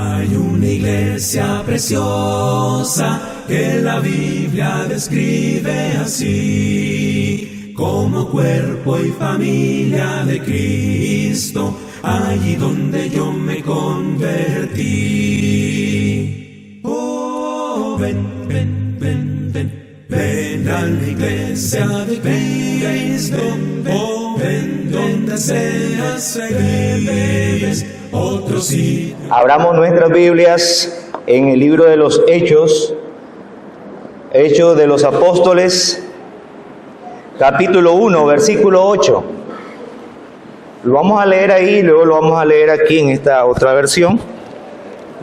Hay una iglesia preciosa que la Biblia describe así, como cuerpo y familia de Cristo, allí donde yo me convertí. Oh, ven, ven, ven, ven, ven a la iglesia de Cristo, oh, ven donde seas feliz. Otros sí. Abramos nuestras Biblias en el libro de los Hechos de los Apóstoles, capítulo 1, versículo 8. Lo vamos a leer ahí, luego lo vamos a leer aquí en esta otra versión.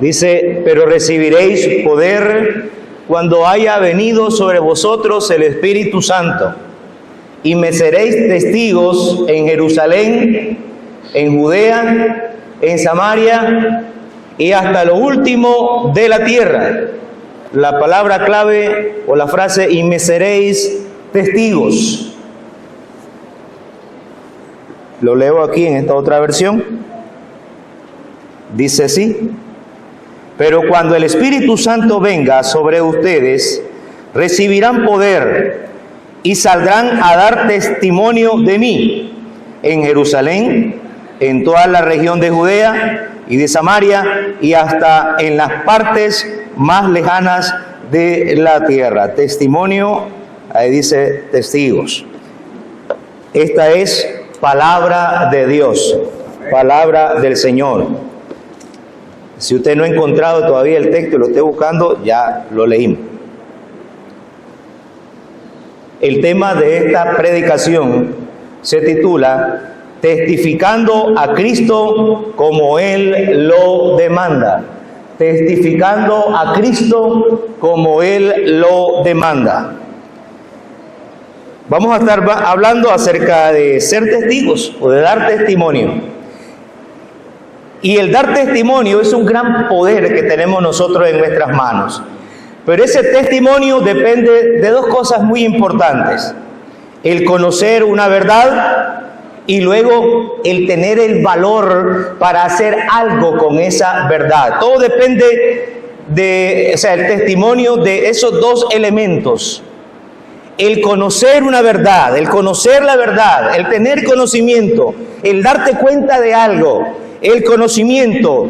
Dice: pero recibiréis poder cuando haya venido sobre vosotros el Espíritu Santo, y me seréis testigos en Jerusalén, en Judea, en Samaria y hasta lo último de la tierra. La palabra clave o la frase: y me seréis testigos. Lo leo aquí en esta otra versión. Dice así: pero cuando el Espíritu Santo venga sobre ustedes, recibirán poder y saldrán a dar testimonio de mí en Jerusalén, en toda la región de Judea y de Samaria y hasta en las partes más lejanas de la tierra. Testimonio, ahí dice testigos. Esta es palabra de Dios, palabra del Señor. Si usted no ha encontrado todavía el texto y lo esté buscando, ya lo leímos. El tema de esta predicación se titula Testificando a Cristo como Él lo demanda. Testificando a Cristo como Él lo demanda. Vamos a estar hablando acerca de ser testigos o de dar testimonio. Y el dar testimonio es un gran poder que tenemos nosotros en nuestras manos. Pero ese testimonio depende de dos cosas muy importantes: el conocer una verdad y luego el tener el valor para hacer algo con esa verdad. Todo depende el testimonio de esos dos elementos. El conocer una verdad, el conocer la verdad, el tener conocimiento, el darte cuenta de algo, el conocimiento,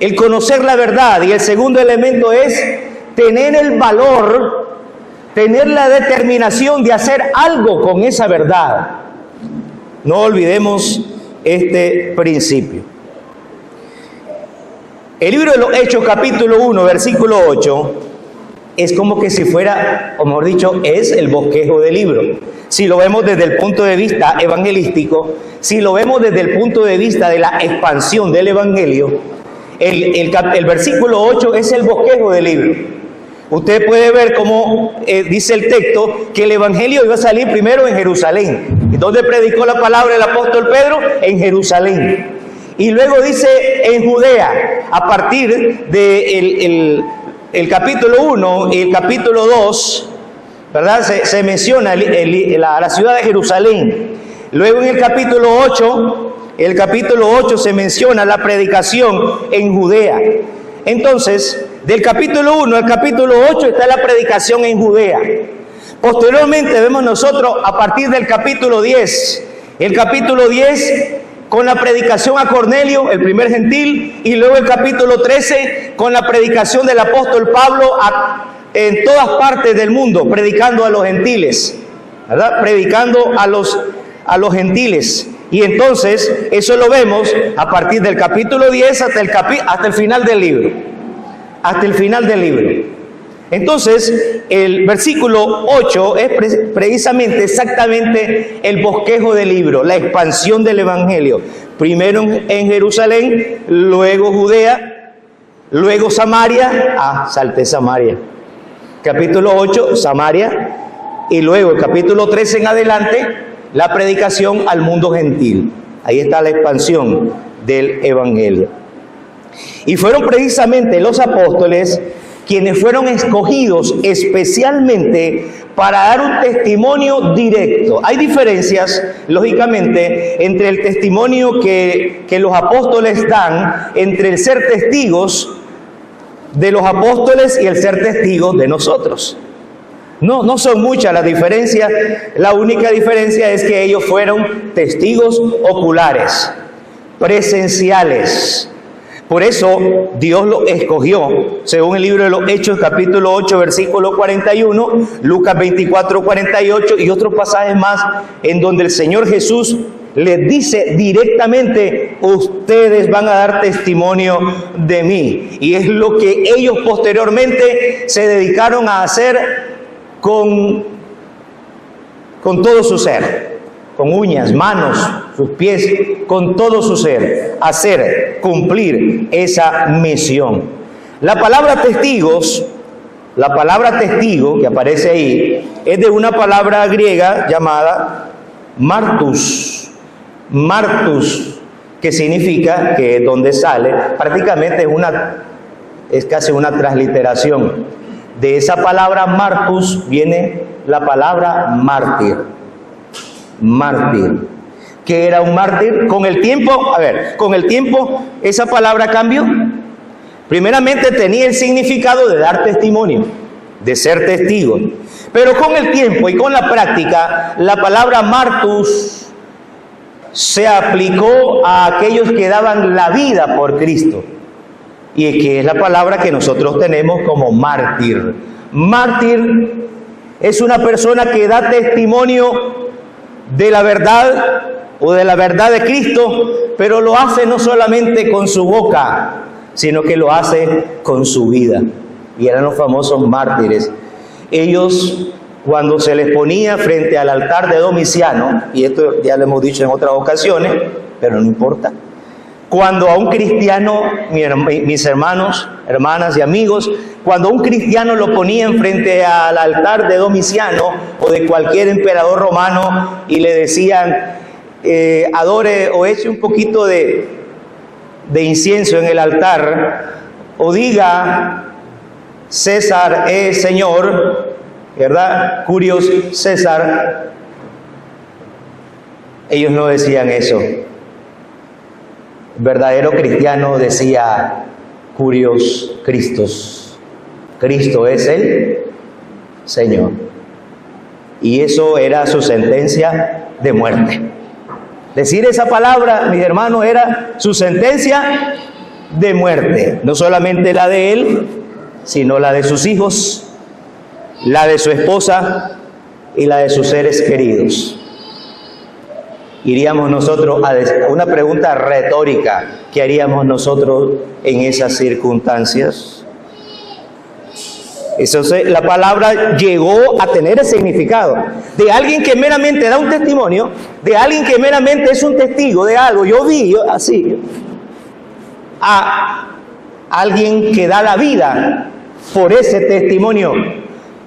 el conocer la verdad. Y el segundo elemento es tener el valor, tener la determinación de hacer algo con esa verdad. No olvidemos este principio. El libro de los Hechos, capítulo 1, versículo 8, es como que si fuera, o mejor dicho, es el bosquejo del libro. Si lo vemos desde el punto de vista evangelístico, si lo vemos desde el punto de vista de la expansión del evangelio, el versículo 8 es el bosquejo del libro. Usted puede ver cómo dice el texto que el evangelio iba a salir primero en Jerusalén. ¿Y dónde predicó la palabra el apóstol Pedro? En Jerusalén. Y luego dice en Judea, a partir del capítulo 1 y el capítulo 2, ¿verdad? Se menciona la ciudad de Jerusalén. Luego en el capítulo 8 se menciona la predicación en Judea. Entonces, del capítulo 1 al capítulo 8 está la predicación en Judea. Posteriormente vemos nosotros a partir del capítulo 10, el capítulo 10 con la predicación a Cornelio, el primer gentil, y luego el capítulo 13 con la predicación del apóstol Pablo en todas partes del mundo, predicando a los gentiles, ¿verdad? Predicando a los gentiles. Y entonces eso lo vemos a partir del capítulo 10 hasta el final del libro. Hasta el final del libro. Entonces, el versículo 8 es precisamente exactamente el bosquejo del libro, la expansión del evangelio. Primero en Jerusalén, luego Judea, luego Samaria. Salté Samaria. Capítulo 8, Samaria. Y luego el capítulo 13 en adelante, la predicación al mundo gentil. Ahí está la expansión del evangelio. Y fueron precisamente los apóstoles quienes fueron escogidos especialmente para dar un testimonio directo. Hay diferencias, lógicamente, entre el testimonio que los apóstoles dan, entre el ser testigos de los apóstoles y el ser testigos de nosotros. No son muchas las diferencias, la única diferencia es que ellos fueron testigos oculares, presenciales. Por eso Dios lo escogió, según el libro de los Hechos, capítulo 8, versículo 41, Lucas 24, 48 y otros pasajes más, en donde el Señor Jesús les dice directamente: ustedes van a dar testimonio de mí. Y es lo que ellos posteriormente se dedicaron a hacer con todo su ser, con uñas, manos, sus pies, con todo su ser, hacer, cumplir esa misión. La palabra testigos, la palabra testigo que aparece ahí, es de una palabra griega llamada martus, que significa, que es donde sale, prácticamente es casi una transliteración. De esa palabra martus viene la palabra mártir. ¿Qué era un mártir? Con el tiempo esa palabra cambió. Primeramente tenía el significado de dar testimonio, de ser testigo. Pero con el tiempo y con la práctica, la palabra martus se aplicó a aquellos que daban la vida por Cristo. Y que es la palabra que nosotros tenemos como mártir. Mártir es una persona que da testimonio de la verdad o de la verdad de Cristo, pero lo hace no solamente con su boca, sino que lo hace con su vida. Y eran los famosos mártires. Ellos, cuando se les ponía frente al altar de Domiciano, y esto ya lo hemos dicho en otras ocasiones, pero no importa, cuando a un cristiano, mis hermanos, hermanas y amigos, cuando a un cristiano lo ponían frente al altar de Domiciano o de cualquier emperador romano y le decían: adore o eche un poquito de incienso en el altar, o diga: César es Señor, ¿verdad? Curios César. Ellos no decían eso. El verdadero cristiano decía: Curios Christos. Cristo es el Señor. Y eso era su sentencia de muerte. Decir esa palabra, mis hermanos, era su sentencia de muerte. No solamente la de él, sino la de sus hijos, la de su esposa y la de sus seres queridos. Iríamos nosotros a una pregunta retórica: ¿qué haríamos nosotros en esas circunstancias? Entonces, la palabra llegó a tener el significado de alguien que meramente da un testimonio, de alguien que meramente es un testigo de algo. Así, a alguien que da la vida por ese testimonio,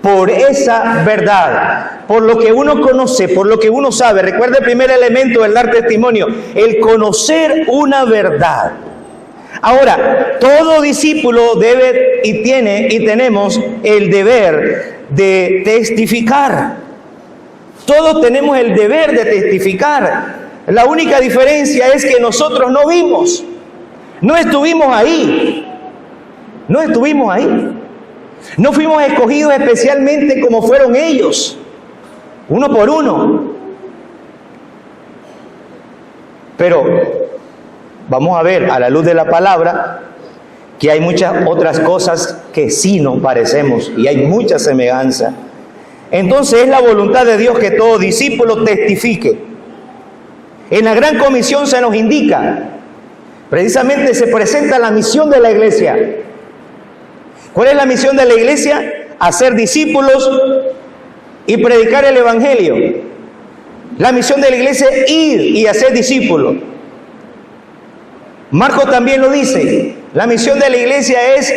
por esa verdad, por lo que uno conoce, por lo que uno sabe. Recuerda el primer elemento del dar testimonio: el conocer una verdad. Ahora, todo discípulo debe y tenemos el deber de testificar. Todos tenemos el deber de testificar. La única diferencia es que nosotros no vimos, no estuvimos ahí. No fuimos escogidos especialmente como fueron ellos, uno por uno. Pero vamos a ver, a la luz de la palabra, que hay muchas otras cosas que sí nos parecemos y hay mucha semejanza. Entonces es la voluntad de Dios que todo discípulo testifique. En la Gran Comisión se nos indica, precisamente se presenta la misión de la iglesia. ¿Cuál es la misión de la iglesia? Hacer discípulos y predicar el Evangelio. La misión de la iglesia es ir y hacer discípulos. Marcos también lo dice. La misión de la iglesia es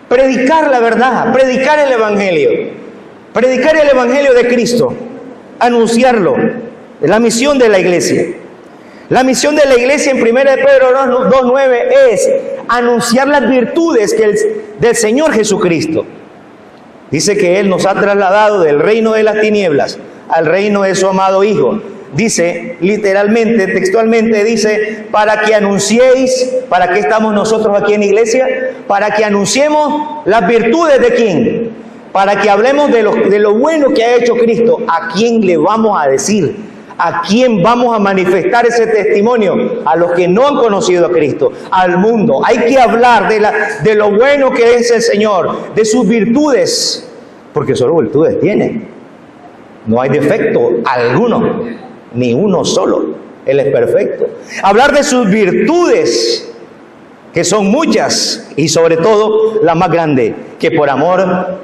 predicar la verdad, predicar el Evangelio de Cristo, anunciarlo. Es la misión de la iglesia. La misión de la iglesia en 1 Pedro 2:9 es anunciar las virtudes del Señor Jesucristo. Dice que Él nos ha trasladado del reino de las tinieblas al reino de su amado Hijo. Dice, literalmente, textualmente dice, para que anunciéis, ¿para qué estamos nosotros aquí en iglesia? Para que anunciemos las virtudes de ¿quién? Para que hablemos de lo bueno que ha hecho Cristo. ¿A quién le vamos a decir? ¿A quién vamos a manifestar ese testimonio? A los que no han conocido a Cristo, al mundo. Hay que hablar de lo bueno que es el Señor, de sus virtudes, porque solo virtudes tiene. No hay defecto alguno, ni uno solo. Él es perfecto. Hablar de sus virtudes, que son muchas, y sobre todo la más grande, que por amor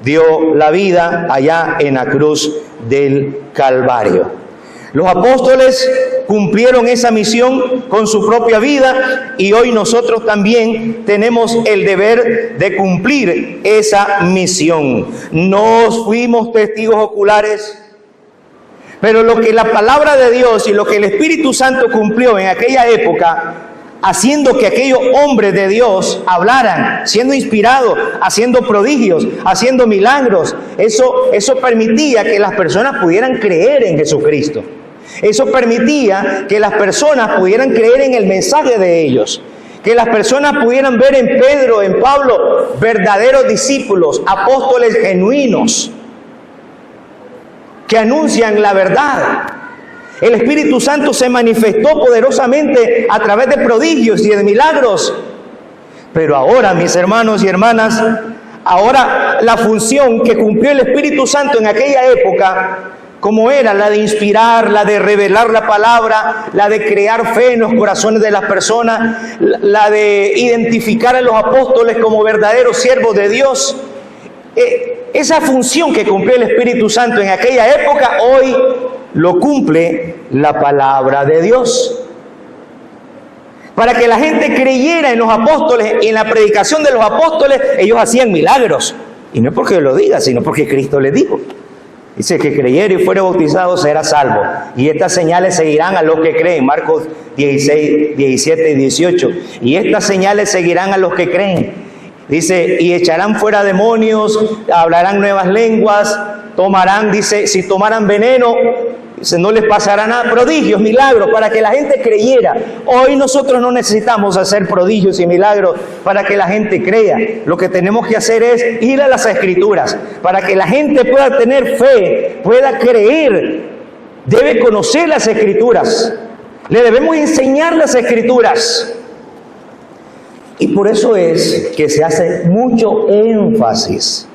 dio la vida allá en la cruz del Calvario. Los apóstoles cumplieron esa misión con su propia vida y hoy nosotros también tenemos el deber de cumplir esa misión. No fuimos testigos oculares, pero lo que la palabra de Dios y lo que el Espíritu Santo cumplió en aquella época, haciendo que aquellos hombres de Dios hablaran, siendo inspirados, haciendo prodigios, haciendo milagros, eso permitía que las personas pudieran creer en Jesucristo. Eso permitía que las personas pudieran creer en el mensaje de ellos, que las personas pudieran ver en Pedro, en Pablo, verdaderos discípulos, apóstoles genuinos, que anuncian la verdad. El Espíritu Santo se manifestó poderosamente a través de prodigios y de milagros. Pero ahora, mis hermanos y hermanas, ahora la función que cumplió el Espíritu Santo en aquella época, como era la de inspirar, la de revelar la palabra, la de crear fe en los corazones de las personas, la de identificar a los apóstoles como verdaderos siervos de Dios. Esa función que cumplió el Espíritu Santo en aquella época, hoy lo cumple la palabra de Dios. Para que la gente creyera en los apóstoles y en la predicación de los apóstoles, ellos hacían milagros. Y no es porque lo diga, sino porque Cristo les dijo. Dice que creyere y fuere bautizado será salvo. Y estas señales seguirán a los que creen. Marcos 16, 17 y 18. Y estas señales seguirán a los que creen. Dice, y echarán fuera demonios, hablarán nuevas lenguas, tomarán, dice, si tomaran veneno, dice, no les pasará nada. Prodigios, milagros, para que la gente creyera. Hoy nosotros no necesitamos hacer prodigios y milagros para que la gente crea. Lo que tenemos que hacer es ir a las Escrituras, para que la gente pueda tener fe, pueda creer. Debe conocer las Escrituras. Le debemos enseñar las Escrituras. Y por eso es que se hace mucho énfasis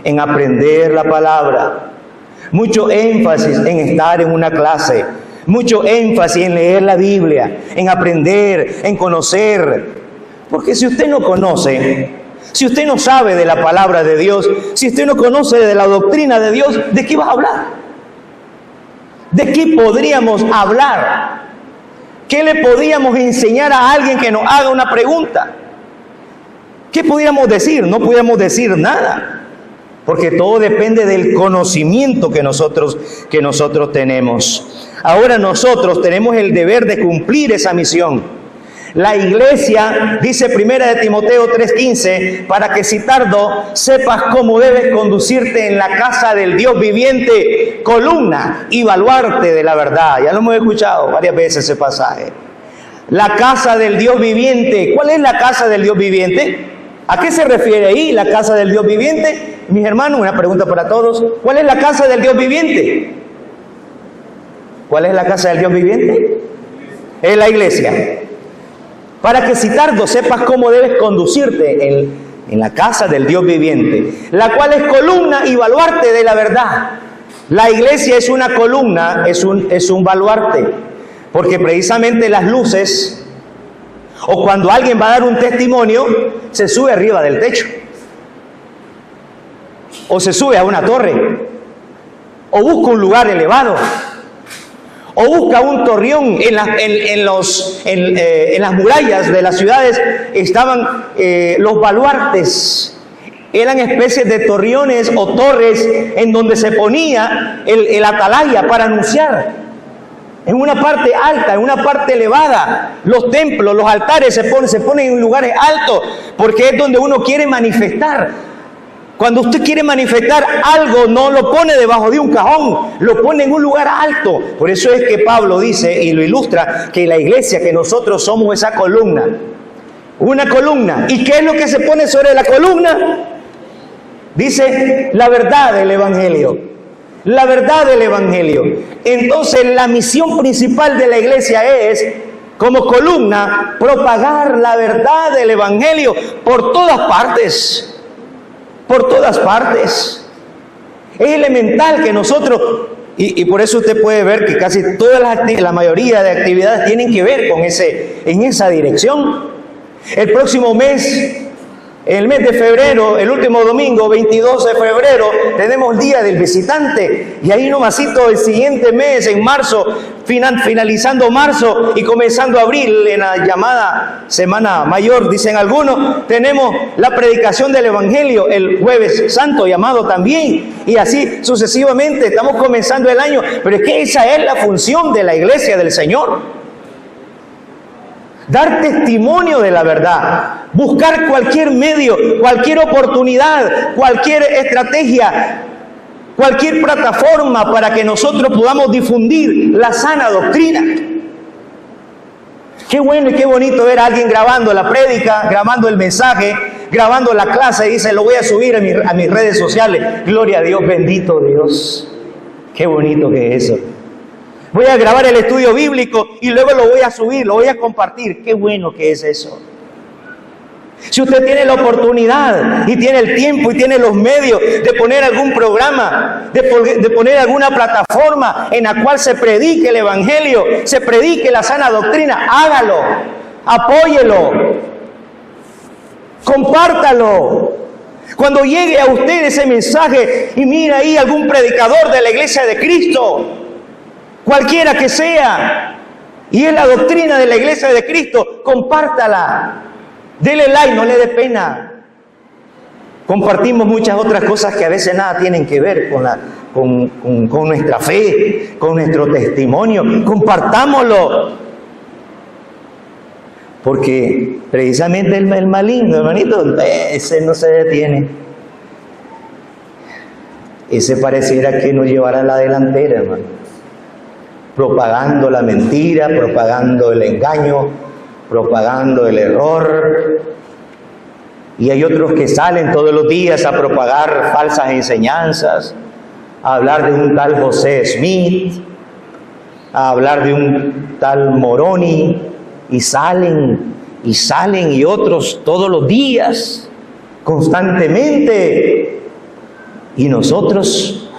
en aprender la palabra, mucho énfasis en estar en una clase, mucho énfasis en leer la Biblia, en aprender, en conocer. Porque si usted no conoce, si usted no sabe de la palabra de Dios, si usted no conoce de la doctrina de Dios, ¿de qué vas a hablar? ¿De qué podríamos hablar? ¿Qué le podríamos enseñar a alguien que nos haga una pregunta? ¿Qué podríamos decir? No podríamos decir nada, porque todo depende del conocimiento que nosotros tenemos. Ahora nosotros tenemos el deber de cumplir esa misión. La iglesia, dice 1 de Timoteo 3:15, para que si tardo sepas cómo debes conducirte en la casa del Dios viviente, columna y baluarte de la verdad. Ya lo hemos escuchado varias veces ese pasaje. La casa del Dios viviente. ¿Cuál es la casa del Dios viviente? ¿A qué se refiere ahí la casa del Dios viviente? Mis hermanos, una pregunta para todos. ¿Cuál es la casa del Dios viviente? ¿Cuál es la casa del Dios viviente? Es la iglesia. Para que si tardo sepas cómo debes conducirte en la casa del Dios viviente, la cual es columna y baluarte de la verdad. La iglesia es una columna, es un baluarte, porque precisamente las luces, o cuando alguien va a dar un testimonio, se sube arriba del techo, o se sube a una torre, o busca un lugar elevado, o busca un torreón. En las murallas de las ciudades estaban los baluartes. Eran especies de torreones o torres en donde se ponía el atalaya para anunciar. en una parte alta, en una parte elevada. Los templos, los altares se ponen en lugares altos, porque es donde uno quiere manifestar. Cuando usted quiere manifestar algo, no lo pone debajo de un cajón, lo pone en un lugar alto. Por eso es que Pablo dice, y lo ilustra, que la iglesia, que nosotros somos esa columna. Una columna. ¿Y qué es lo que se pone sobre la columna? Dice la verdad del Evangelio. La verdad del Evangelio. Entonces la misión principal de la iglesia es, como columna, propagar la verdad del Evangelio por todas partes. Por todas partes. Es elemental que nosotros, y por eso usted puede ver que casi la mayoría de actividades tienen que ver con en esa dirección. El próximo mes, el mes de febrero, el último domingo, 22 de febrero, tenemos el Día del Visitante. Y ahí nomasito el siguiente mes, en marzo, finalizando marzo y comenzando abril, en la llamada Semana Mayor, dicen algunos, tenemos la predicación del Evangelio, el Jueves Santo llamado también. Y así sucesivamente, estamos comenzando el año. Pero es que esa es la función de la iglesia del Señor. Dar testimonio de la verdad, buscar cualquier medio, cualquier oportunidad, cualquier estrategia, cualquier plataforma para que nosotros podamos difundir la sana doctrina. Qué bueno y qué bonito ver a alguien grabando la prédica, grabando el mensaje, grabando la clase y dice, lo voy a subir a mis redes sociales. Gloria a Dios, bendito Dios. Qué bonito que es eso. Voy a grabar el estudio bíblico y luego lo voy a subir, lo voy a compartir. Qué bueno que es eso. Si usted tiene la oportunidad y tiene el tiempo y tiene los medios de poner algún programa, de poner alguna plataforma en la cual se predique el Evangelio, se predique la sana doctrina, hágalo, apóyelo, compártalo. Cuando llegue a usted ese mensaje y mira ahí algún predicador de la iglesia de Cristo, cualquiera que sea, y es la doctrina de la iglesia de Cristo, compártala, dele like, no le dé pena. Compartimos muchas otras cosas que a veces nada tienen que ver con nuestra fe, con nuestro testimonio. Compartámoslo, porque precisamente el maligno, hermanito, ese no se detiene. Ese pareciera que nos llevará a la delantera, hermano. Propagando la mentira, propagando el engaño, propagando el error. Y hay otros que salen todos los días a propagar falsas enseñanzas, a hablar de un tal José Smith, a hablar de un tal Moroni, y salen y otros todos los días, constantemente. Y nosotros,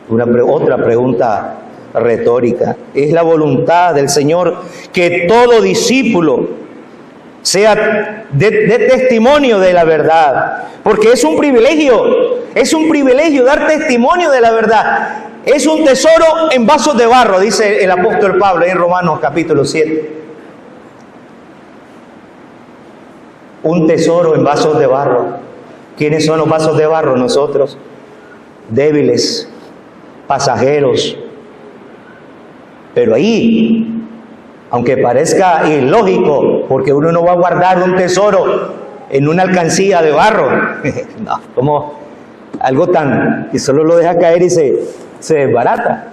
otra pregunta retórica, ¿es la voluntad del Señor que todo discípulo sea de testimonio de la verdad? Porque es un privilegio dar testimonio de la verdad. Es un tesoro en vasos de barro, dice el apóstol Pablo en Romanos capítulo 7. Un tesoro en vasos de barro. ¿Quiénes son los vasos de barro? Nosotros, débiles, pasajeros. Pero ahí, aunque parezca ilógico, porque uno no va a guardar un tesoro en una alcancía de barro, no, como algo tan que solo lo deja caer y se desbarata.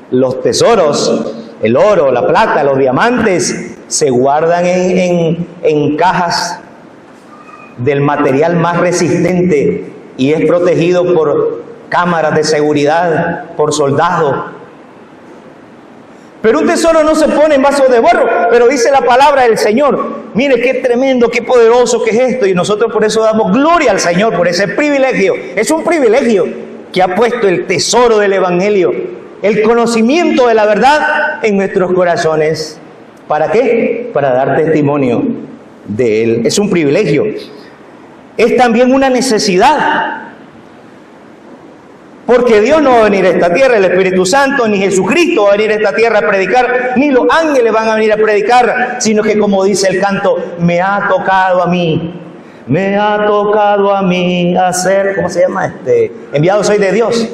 Los tesoros, el oro, la plata, los diamantes, se guardan en cajas del material más resistente y es protegido por cámaras de seguridad, por soldados. Pero un tesoro no se pone en vasos de barro, pero dice la palabra del Señor. Mire qué tremendo, qué poderoso que es esto, y nosotros por eso damos gloria al Señor, por ese privilegio. Es un privilegio que ha puesto el tesoro del Evangelio, el conocimiento de la verdad en nuestros corazones. ¿Para qué? Para dar testimonio de Él. Es un privilegio. Es también una necesidad. Porque Dios no va a venir a esta tierra, el Espíritu Santo, ni Jesucristo va a venir a esta tierra a predicar, ni los ángeles van a venir a predicar, sino que, como dice el canto, me ha tocado a mí hacer, ¿cómo se llama? Enviado soy de Dios.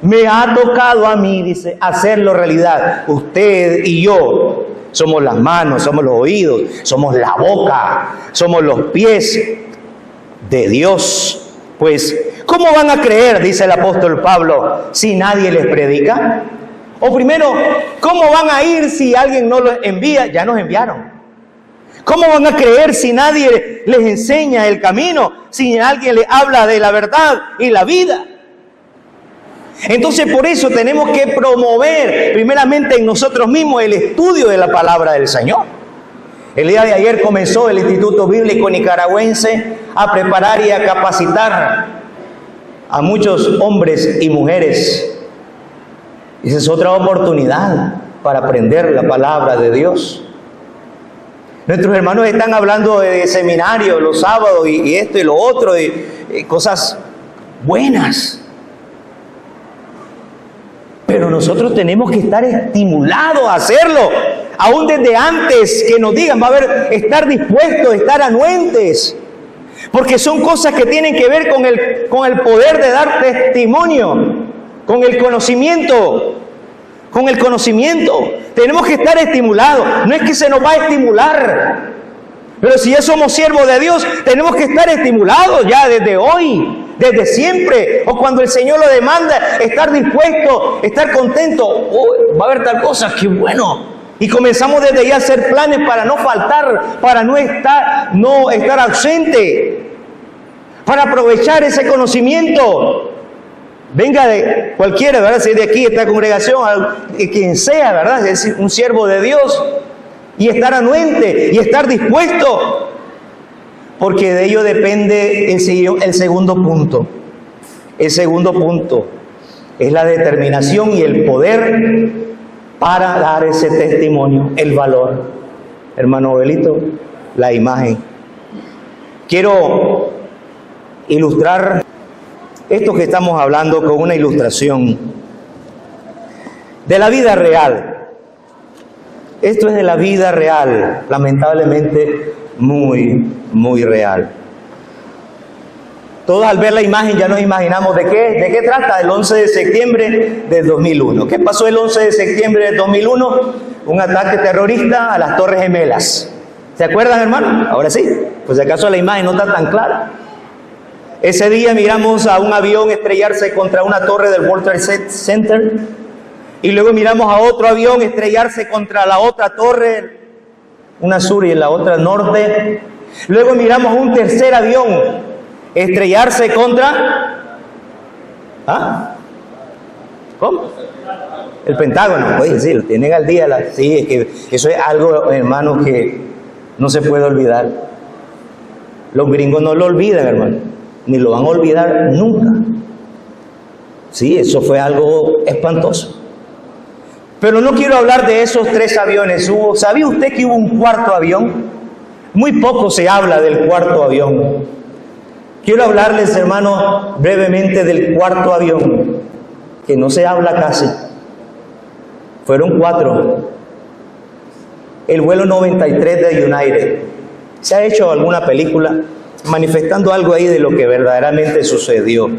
Me ha tocado a mí, dice, hacerlo realidad. Usted y yo somos las manos, somos los oídos, somos la boca, somos los pies de Dios. Pues, ¿cómo van a creer, dice el apóstol Pablo, si nadie les predica? O primero, ¿cómo van a ir si alguien no los envía? Ya nos enviaron. ¿Cómo van a creer si nadie les enseña el camino? Si alguien les habla de la verdad y la vida. Entonces, por eso tenemos que promover primeramente en nosotros mismos el estudio de la palabra del Señor. El día de ayer comenzó el Instituto Bíblico Nicaragüense a preparar y a capacitar a muchos hombres y mujeres. Esa es otra oportunidad para aprender la palabra de Dios. Nuestros hermanos están hablando de seminarios los sábados y esto y lo otro, de cosas buenas. Pero nosotros tenemos que estar estimulados a hacerlo, aún desde antes que nos digan, va a haber, estar dispuestos, estar anuentes, porque son cosas que tienen que ver con el poder de dar testimonio, con el conocimiento. Tenemos que estar estimulados. No es que se nos va a estimular, pero si ya somos siervos de Dios, tenemos que estar estimulados ya desde hoy, desde siempre, o cuando el Señor lo demanda, estar dispuesto, estar contento. Oh, va a haber tal cosa, qué bueno. Y comenzamos desde ya a hacer planes para no faltar, para no estar ausente, para aprovechar ese conocimiento. Venga de cualquiera, ¿verdad? Si es de aquí, de esta congregación, quien sea, ¿verdad? Es decir, un siervo de Dios. Y estar anuente, y estar dispuesto. Porque de ello depende el segundo punto. El segundo punto es la determinación y el poder para dar ese testimonio, el valor. Hermano Belito, la imagen. Quiero ilustrar esto que estamos hablando con una ilustración de la vida real. Esto es de la vida real, lamentablemente muy, muy real. Todos al ver la imagen ya nos imaginamos de qué trata el 11 de septiembre del 2001. ¿Qué pasó el 11 de septiembre del 2001? Un ataque terrorista a las Torres Gemelas. ¿Se acuerdan, hermano? Ahora sí, pues si acaso la imagen no está tan clara. Ese día miramos a un avión estrellarse contra una torre del World Trade Center y luego miramos a otro avión estrellarse contra la otra torre, una sur y la otra norte. Luego miramos a un tercer avión estrellarse contra... ¿Ah? ¿Cómo? El Pentágono. Oye, sí, lo tienen al día. Sí, es que eso es algo, hermano, que no se puede olvidar. Los gringos no lo olvidan, hermano. Ni lo van a olvidar nunca. Sí, eso fue algo espantoso. Pero no quiero hablar de esos tres aviones. ¿Sabía usted que hubo un cuarto avión? Muy poco se habla del cuarto avión. Quiero hablarles, hermano, brevemente del cuarto avión, que no se habla casi. Fueron 4. El vuelo 93 de United. ¿Se ha hecho alguna película manifestando algo ahí de lo que verdaderamente sucedió?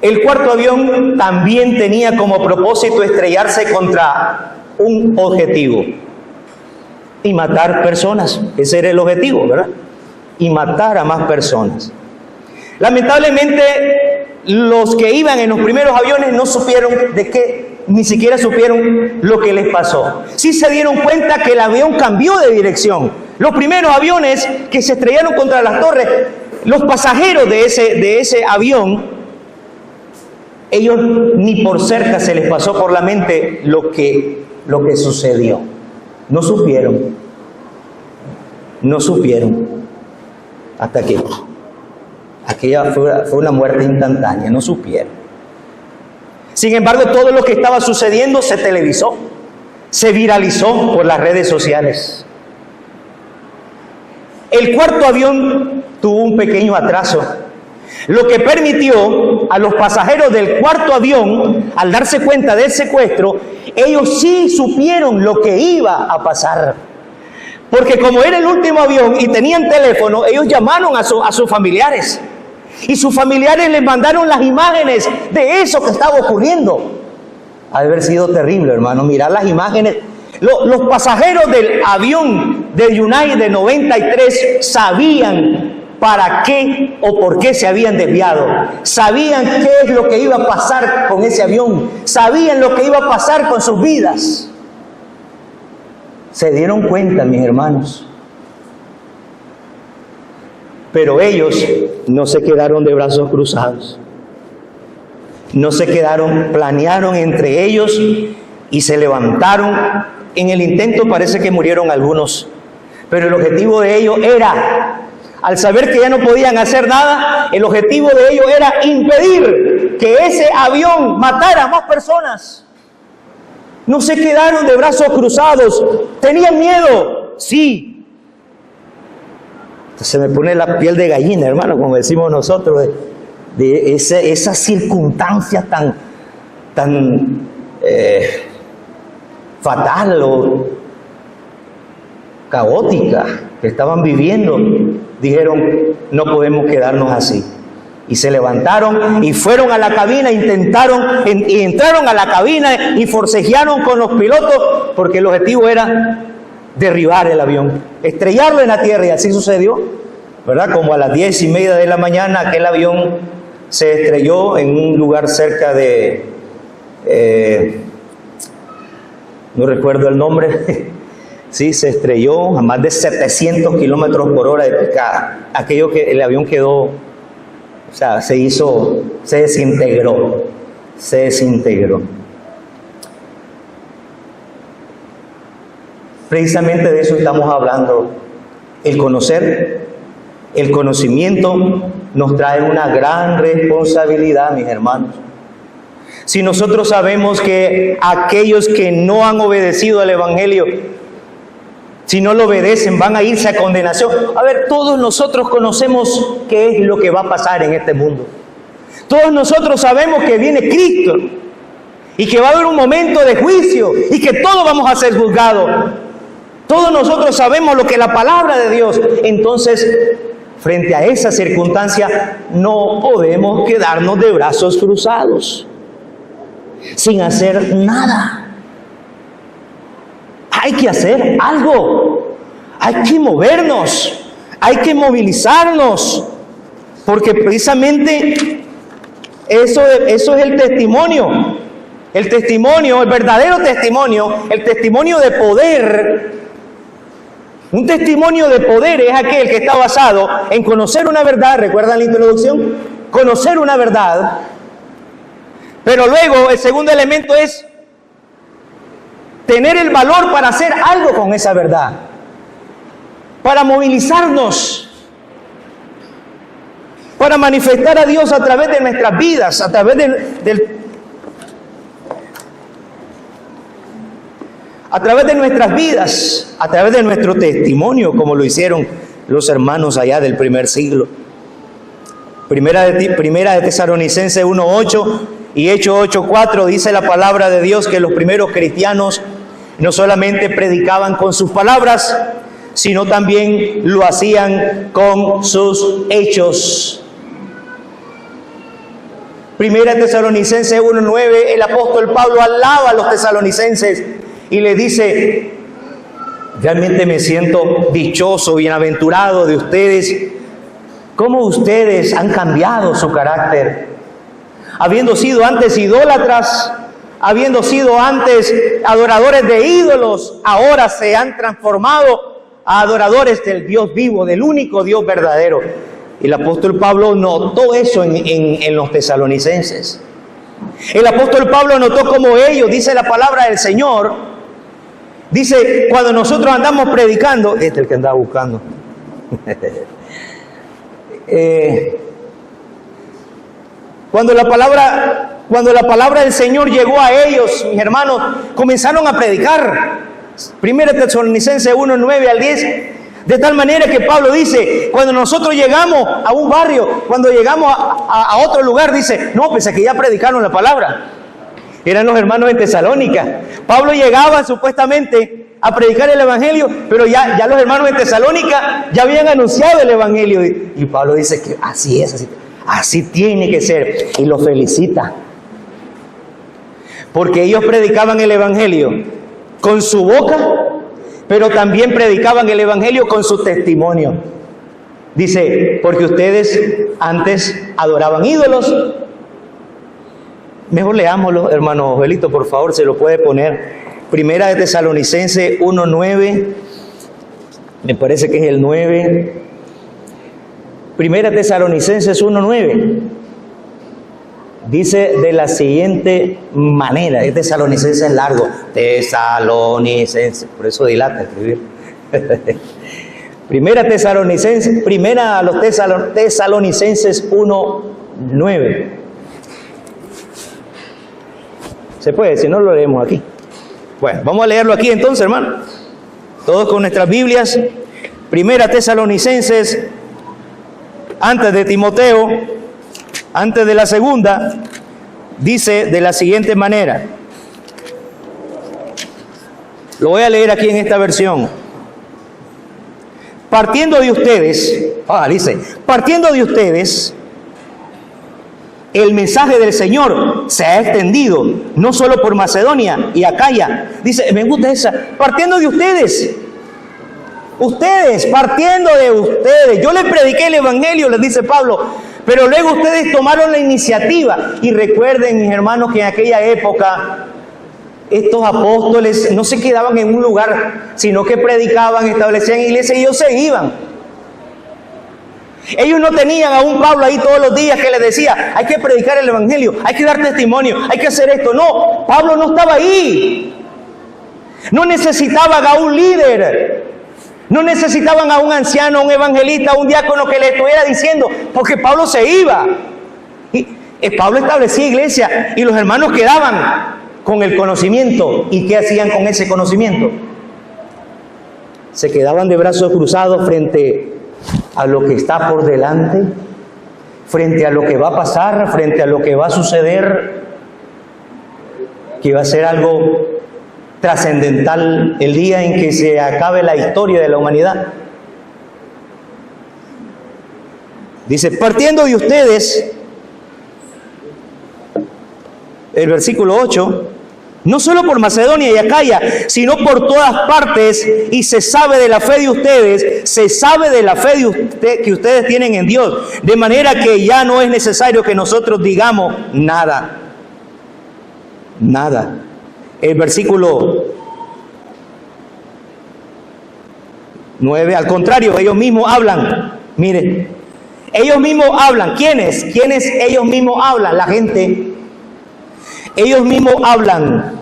El cuarto avión también tenía como propósito estrellarse contra un objetivo y matar personas. Ese era el objetivo, ¿verdad? Y matar a más personas. Lamentablemente, los que iban en los primeros aviones no supieron de qué, ni siquiera supieron lo que les pasó. Sí se dieron cuenta que el avión cambió de dirección. Los primeros aviones que se estrellaron contra las torres, los pasajeros de ese avión, ellos ni por cerca se les pasó por la mente lo que sucedió. No supieron. Hasta que aquella fue una muerte instantánea, no supieron. Sin embargo, todo lo que estaba sucediendo se televisó, se viralizó por las redes sociales. El cuarto avión tuvo un pequeño atraso, lo que permitió a los pasajeros del cuarto avión, al darse cuenta del secuestro, ellos sí supieron lo que iba a pasar. Porque como era el último avión y tenían teléfono, ellos llamaron a sus familiares. Y sus familiares les mandaron las imágenes de eso que estaba ocurriendo. Ha de haber sido terrible, hermano, mirar las imágenes. Los pasajeros del avión de United 93 sabían para qué o por qué se habían desviado. Sabían qué es lo que iba a pasar con ese avión. Sabían lo que iba a pasar con sus vidas. Se dieron cuenta, mis hermanos. Pero ellos no se quedaron de brazos cruzados. No se quedaron, planearon entre ellos y se levantaron. En el intento parece que murieron algunos, pero el objetivo de ellos era, al saber que ya no podían hacer nada, el objetivo de ellos era impedir que ese avión matara a más personas. No se quedaron de brazos cruzados. ¿Tenían miedo? Sí. Se me pone la piel de gallina, hermano, como decimos nosotros, de esa circunstancia tan fatal o caótica que estaban viviendo. Dijeron, no podemos quedarnos así. Y se levantaron y fueron a la cabina, y entraron a la cabina y forcejearon con los pilotos, porque el objetivo era derribar el avión, estrellarlo en la tierra, y así sucedió, ¿verdad? Como a las 10:30 de la mañana aquel avión se estrelló en un lugar cerca de, no recuerdo el nombre, sí, se estrelló a más de 700 kilómetros por hora de picada. Aquello que el avión quedó, o sea, se desintegró. Precisamente de eso estamos hablando. El conocimiento nos trae una gran responsabilidad, mis hermanos. Si nosotros sabemos que aquellos que no han obedecido al Evangelio, si no lo obedecen, van a irse a condenación. A ver, todos nosotros conocemos qué es lo que va a pasar en este mundo. Todos nosotros sabemos que viene Cristo y que va a haber un momento de juicio y que todos vamos a ser juzgados. Todos nosotros sabemos lo que es la palabra de Dios. Entonces, frente a esa circunstancia, no podemos quedarnos de brazos cruzados, sin hacer nada. Hay que hacer algo. Hay que movernos. Hay que movilizarnos. Porque precisamente eso es el testimonio. El testimonio, el verdadero testimonio, el testimonio de poder. Un testimonio de poder es aquel que está basado en conocer una verdad. ¿Recuerdan la introducción? Conocer una verdad. Pero luego el segundo elemento es tener el valor para hacer algo con esa verdad. Para movilizarnos. Para manifestar a Dios a través de nuestras vidas, a través de nuestras vidas, a través de nuestro testimonio, como lo hicieron los hermanos allá del primer siglo. Primera de Tesalonicenses 1:8 y Hechos 8:4 dice la palabra de Dios que los primeros cristianos no solamente predicaban con sus palabras, sino también lo hacían con sus hechos. Primera de Tesalonicenses 1:9, el apóstol Pablo alaba a los tesalonicenses y le dice: realmente me siento dichoso, bienaventurado de ustedes. ¿Cómo ustedes han cambiado su carácter? Habiendo sido antes idólatras, habiendo sido antes adoradores de ídolos, ahora se han transformado a adoradores del Dios vivo, del único Dios verdadero. El apóstol Pablo notó eso en los tesalonicenses. El apóstol Pablo notó como ellos, dice la palabra del Señor, dice, cuando nosotros andamos predicando, este es el que andaba buscando. Cuando la palabra del Señor llegó a ellos, mis hermanos, comenzaron a predicar. Primera Tesalonicenses 1:9 al 10. De tal manera que Pablo dice, cuando nosotros llegamos a un barrio, cuando llegamos a otro lugar, dice, no, pues aquí ya predicaron la palabra. Eran los hermanos en Tesalónica. Pablo llegaba supuestamente a predicar el Evangelio, pero ya los hermanos en Tesalónica ya habían anunciado el Evangelio. Y Pablo dice que así es, Así tiene que ser. Y los felicita. Porque ellos predicaban el Evangelio con su boca, pero también predicaban el Evangelio con su testimonio. Dice, porque ustedes antes adoraban ídolos. Mejor leámoslo, hermano Joelito, por favor, se lo puede poner. Primera de Tesalonicenses 1:9, me parece que es el 9. Primera de Tesalonicenses 1:9. Dice de la siguiente manera, es Tesalonicenses es largo, Tesalonicenses, por eso dilata escribir. Primera a los Tesalonicenses 1:9. Se puede, si no lo leemos aquí. Bueno, vamos a leerlo aquí entonces, hermano. Todos con nuestras Biblias. Primera Tesalonicenses, antes de Timoteo, antes de la segunda, dice de la siguiente manera. Lo voy a leer aquí en esta versión. Partiendo de ustedes, partiendo de ustedes, el mensaje del Señor se ha extendido, no solo por Macedonia y Acaya. Dice, me gusta esa, partiendo de ustedes. Ustedes, partiendo de ustedes. Yo les prediqué el Evangelio, les dice Pablo, pero luego ustedes tomaron la iniciativa. Y recuerden, mis hermanos, que en aquella época estos apóstoles no se quedaban en un lugar, sino que predicaban, establecían iglesias y ellos se iban. Ellos no tenían a un Pablo ahí todos los días que les decía, hay que predicar el Evangelio, hay que dar testimonio, hay que hacer esto. No, Pablo no estaba ahí. No necesitaban a un líder. No necesitaban a un anciano, a un evangelista, a un diácono que le estuviera diciendo, porque Pablo se iba. Y Pablo establecía iglesia y los hermanos quedaban con el conocimiento. ¿Y qué hacían con ese conocimiento? Se quedaban de brazos cruzados frente a lo que está por delante, frente a lo que va a pasar, frente a lo que va a suceder, que va a ser algo trascendental el día en que se acabe la historia de la humanidad. Dice, partiendo de ustedes, el versículo 8, no solo por Macedonia y Acaya, sino por todas partes, y se sabe de la fe de ustedes, se sabe de la fe que ustedes tienen en Dios, de manera que ya no es necesario que nosotros digamos nada. Nada. El versículo 9, al contrario, ellos mismos hablan. Miren, ellos mismos hablan. ¿Quiénes? ¿Quiénes ellos mismos hablan? La gente. Ellos mismos hablan.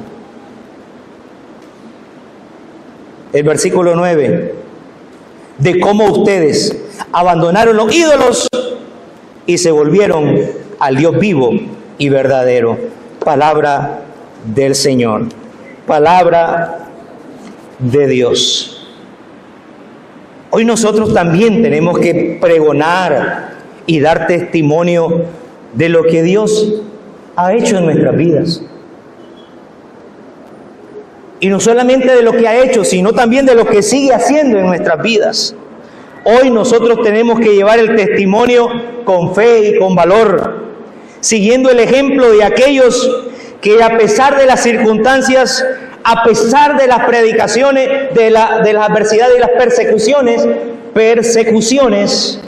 El versículo 9, de cómo ustedes abandonaron los ídolos y se volvieron al Dios vivo y verdadero. Palabra del Señor, palabra de Dios. Hoy nosotros también tenemos que pregonar y dar testimonio de lo que Dios ha hecho en nuestras vidas. Y no solamente de lo que ha hecho, sino también de lo que sigue haciendo en nuestras vidas. Hoy nosotros tenemos que llevar el testimonio con fe y con valor, siguiendo el ejemplo de aquellos que a pesar de las circunstancias, a pesar de las predicaciones, de las adversidades y las persecuciones,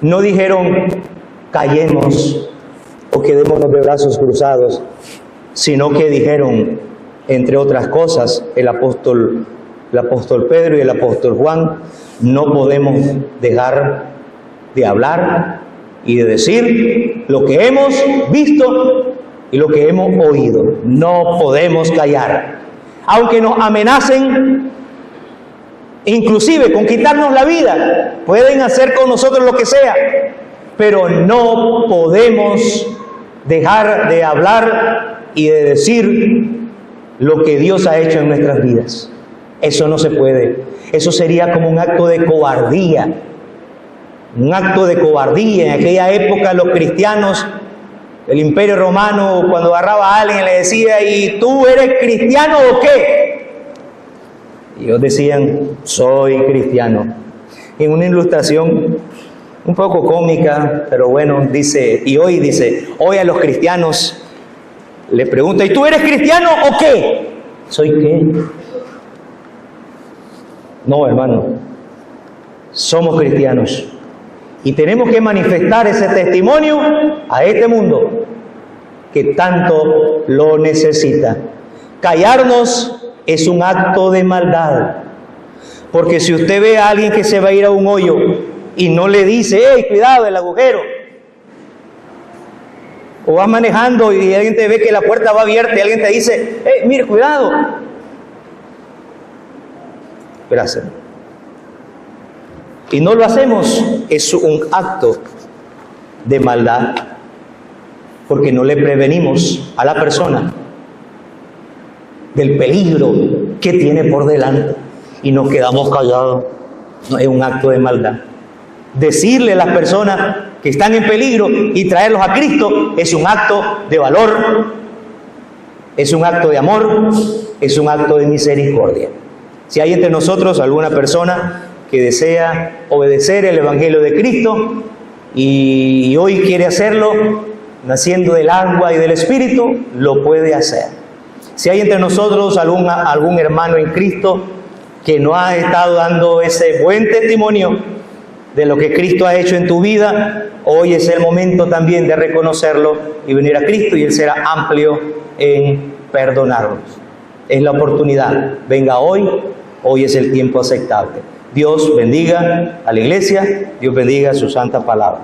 no dijeron callemos o quedémonos de brazos cruzados, sino que dijeron, entre otras cosas, el apóstol Pedro y el apóstol Juan, no podemos dejar de hablar y de decir lo que hemos visto y lo que hemos oído. No podemos callar. Aunque nos amenacen, inclusive con quitarnos la vida, pueden hacer con nosotros lo que sea, pero no podemos dejar de hablar y de decir lo que Dios ha hecho en nuestras vidas. Eso no se puede. Eso sería como un acto de cobardía. Un acto de cobardía. En aquella época los cristianos, el Imperio Romano, cuando agarraba a alguien le decía, ¿y tú eres cristiano o qué? Y ellos decían, soy cristiano. En una ilustración un poco cómica, pero bueno, dice, hoy a los cristianos le pregunta, ¿y tú eres cristiano o qué? ¿Soy qué? No, hermano, somos cristianos y tenemos que manifestar ese testimonio a este mundo que tanto lo necesita. Callarnos es un acto de maldad, porque si usted ve a alguien que se va a ir a un hoyo y no le dice, ¡hey, cuidado, el agujero! O vas manejando y alguien te ve que la puerta va abierta y alguien te dice, ¡hey, mire, cuidado! Gracias. Y no lo hacemos, es un acto de maldad, porque no le prevenimos a la persona del peligro que tiene por delante y nos quedamos callados. No, es un acto de maldad. Decirle a las personas que están en peligro y traerlos a Cristo es un acto de valor, es un acto de amor, es un acto de misericordia. Si hay entre nosotros alguna persona que desea obedecer el Evangelio de Cristo y hoy quiere hacerlo, naciendo del agua y del Espíritu, lo puede hacer. Si hay entre nosotros algún hermano en Cristo que no ha estado dando ese buen testimonio de lo que Cristo ha hecho en tu vida, hoy es el momento también de reconocerlo y venir a Cristo, y Él será amplio en perdonarnos. Es la oportunidad. Venga hoy es el tiempo aceptable. Dios bendiga a la iglesia, Dios bendiga su santa palabra.